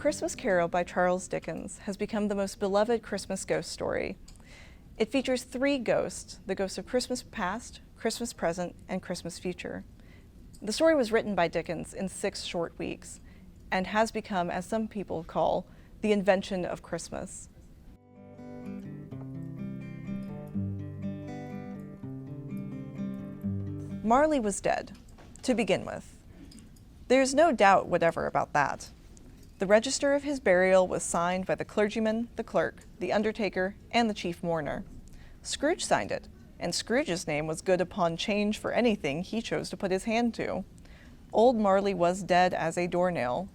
Christmas Carol by Charles Dickens has become the most beloved Christmas ghost story. It features three ghosts, the ghosts of Christmas past, Christmas present, and Christmas future. The story was written by Dickens in 6 short weeks and has become, as some people call, the invention of Christmas. Marley was dead, to begin with. There is no doubt whatever about that. The register of his burial was signed by the clergyman, the clerk, the undertaker, and the chief mourner. Scrooge signed it, and Scrooge's name was good upon change for anything he chose to put his hand to. Old Marley was dead as a doornail.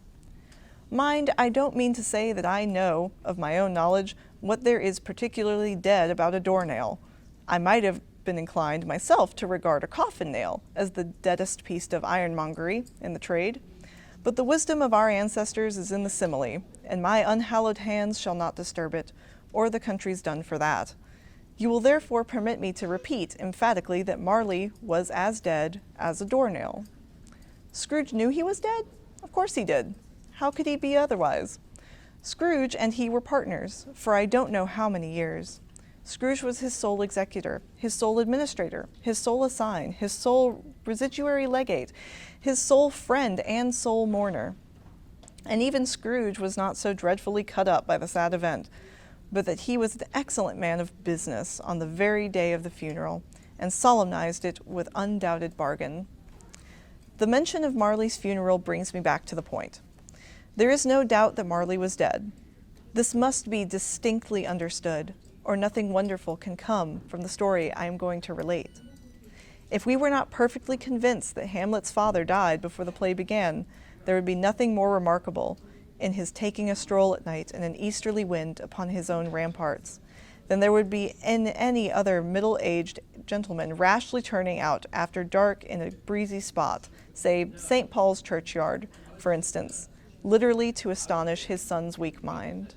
Mind, I don't mean to say that I know, of my own knowledge, what there is particularly dead about a doornail. I might have been inclined myself to regard a coffin nail as the deadest piece of ironmongery in the trade, but the wisdom of our ancestors is in the simile, and my unhallowed hands shall not disturb it, or the country's done for that. You will therefore permit me to repeat emphatically that Marley was as dead as a doornail. Scrooge knew he was dead? Of course he did. How could he be otherwise? Scrooge and he were partners, for I don't know how many years. Scrooge was his sole executor, his sole administrator, his sole assign, his sole residuary legate, his sole friend and sole mourner. And even Scrooge was not so dreadfully cut up by the sad event, but that he was an excellent man of business on the very day of the funeral, and solemnized it with undoubted bargain. The mention of Marley's funeral brings me back to the point. There is no doubt that Marley was dead. This must be distinctly understood, or nothing wonderful can come from the story I am going to relate. If we were not perfectly convinced that Hamlet's father died before the play began, there would be nothing more remarkable in his taking a stroll at night in an easterly wind upon his own ramparts than there would be in any other middle-aged gentleman rashly turning out after dark in a breezy spot, say St. Paul's churchyard, for instance, literally to astonish his son's weak mind.